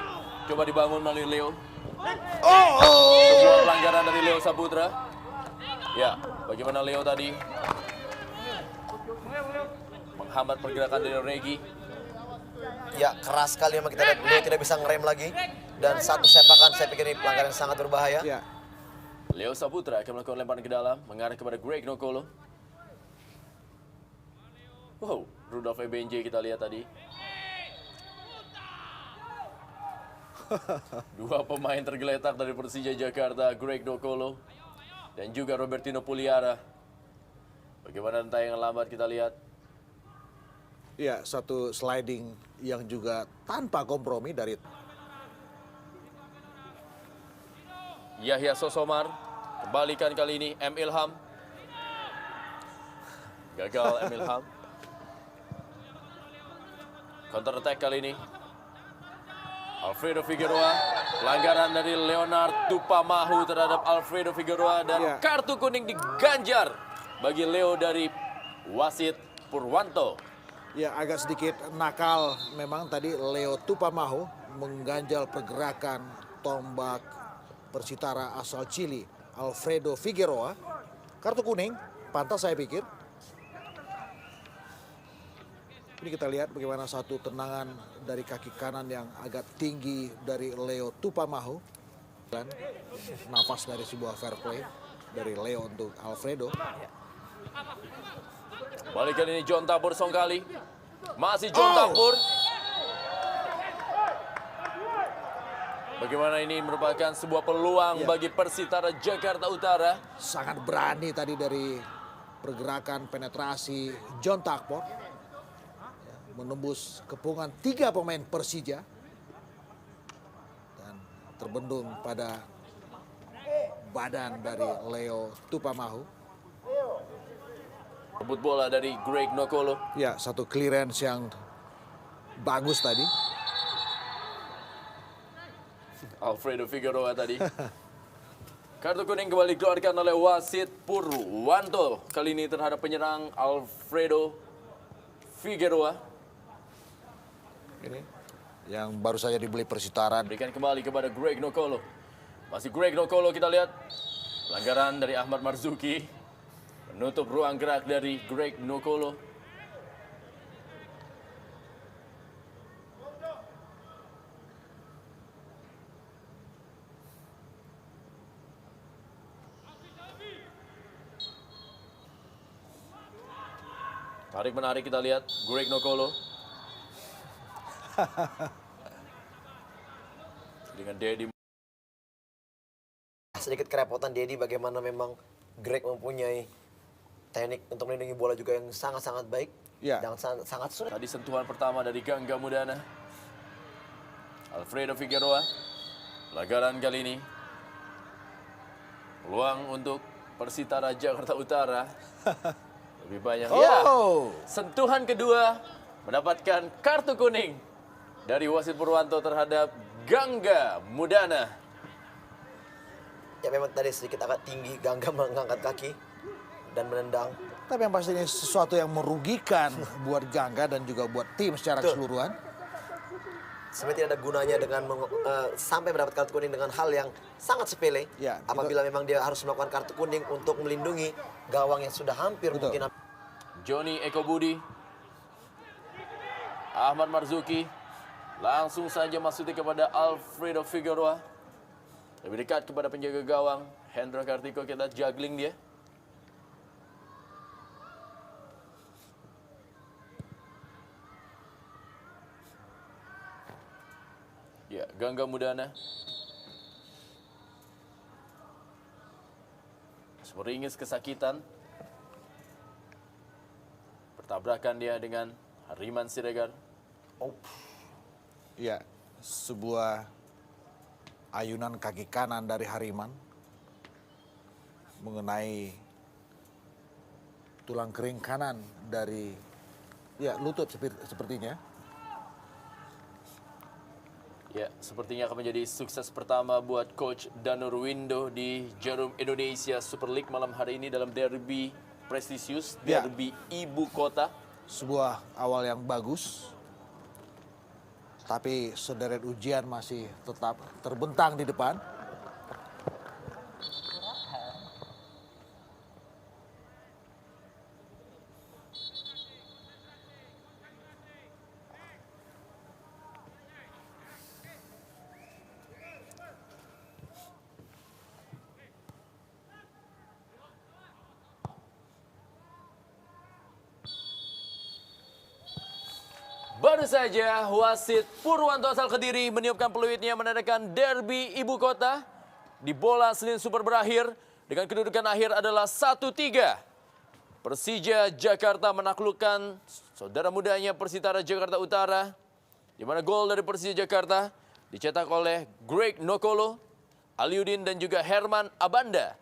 break. Coba dibangun melalui Leo. Oh! Sebuah pelanggaran dari Leo Saputra. Ya, bagaimana Leo tadi menghambat pergerakan dari Regi. Ya, keras sekali memang kita lihat. Leo tidak bisa ngerem lagi. Dan satu sepakan, saya pikir ini pelanggaran yang sangat berbahaya. Ya, Leo Saputra akan melakukan lemparan ke dalam, mengarah kepada Greg Nokolo. Wow, Rudolf EBNJ kita lihat tadi. Dua pemain tergeletak dari Persija Jakarta, Greg Nokolo dan juga Robertino Puliara. Bagaimana tayangan lambat kita lihat. ya, satu sliding yang juga tanpa kompromi dari Yahya Sosomar, kembalikan kali ini M. Ilham. Gagal M. Ilham. Counter attack kali ini. Alfredo Figueroa, pelanggaran dari Leonard Tupamahu terhadap Alfredo Figueroa dan Ya. kartu kuning diganjar bagi Leo dari wasit Purwanto. ya agak sedikit nakal memang tadi Leo Tupamahu mengganjal pergerakan tombak Persitara asal Chili Alfredo Figueroa. Kartu kuning, pantas saya pikir. Ini kita lihat bagaimana satu tendangan dari kaki kanan yang agak tinggi dari Leo Tupamahu. Dan nafas dari sebuah fair play dari Leo untuk Alfredo. Balikan ini John Tabur Songkali. Masih John Oh. Tabur. Bagaimana ini merupakan sebuah peluang Ya. bagi Persitara Jakarta Utara. Sangat berani tadi dari pergerakan penetrasi John Takpor. Ya, menembus kepungan 3 pemain Persija. Dan terbendung pada badan dari Leo Tupamahu. Rebut bola dari Greg Nokolo. Ya, satu clearance yang bagus tadi. Alfredo Figueroa tadi. Kartu kuning kembali dikeluarkan oleh wasit Purwanto. Kali ini terhadap penyerang Alfredo Figueroa. Ini yang baru saja dibeli Persitara. Berikan kembali kepada Greg Nokolo. Masih Greg Nokolo kita lihat. Pelanggaran dari Ahmad Marzuki. Menutup ruang gerak dari Greg Nokolo. Tarik menarik kita lihat Greg Nokolo. Dengan Dedi. Sedikit kerepotan Dedi bagaimana memang Greg mempunyai teknik untuk melindungi bola juga yang sangat-sangat baik. Ya. Dan sangat sulit. Tadi sentuhan pertama dari Gangga Mudana. Alfredo Figueroa. Pelanggaran kali ini. Peluang untuk Persitara Jakarta Utara. Lebih banyak. Ya, Oh, sentuhan kedua mendapatkan kartu kuning dari wasit Purwanto terhadap Gangga Mudana. Ya memang tadi sedikit agak tinggi Gangga mengangkat kaki dan menendang. tapi yang pasti ini sesuatu yang merugikan buat Gangga dan juga buat tim secara Betul. keseluruhan. Sebenarnya tidak ada gunanya dengan sampai mendapat kartu kuning dengan hal yang sangat sepele. Ya, apabila memang dia harus melakukan kartu kuning untuk melindungi gawang yang sudah hampir Betul. mungkin Johnny Eko Budi. Ahmad Marzuki. Langsung saja masuki kepada Alfredo Figueroa. Lebih dekat kepada penjaga gawang. Hendra Kartiko, kita juggling dia. Ya, Gangga Mudana. Meringis kesakitan. Bertabrakan dia dengan Hariman Siregar. Ya, sebuah ayunan kaki kanan dari Hariman mengenai tulang kering kanan dari lutut sepertinya. Ya, sepertinya akan menjadi sukses pertama buat Coach Danur Windo di Jarum Indonesia Super League malam hari ini dalam derby prestisius, Ya. derby ibu kota. Sebuah awal yang bagus. Tapi sederet ujian masih tetap terbentang di depan. Baru saja wasit Purwanto asal Kediri meniupkan peluitnya menandakan derby ibu kota. Di bola Senin Super berakhir dengan kedudukan akhir adalah 1-3. Persija Jakarta menaklukkan saudara mudanya Persitara Jakarta Utara, di mana gol dari Persija Jakarta dicetak oleh Greg Nokolo, Aliudin dan juga Herman Abanda.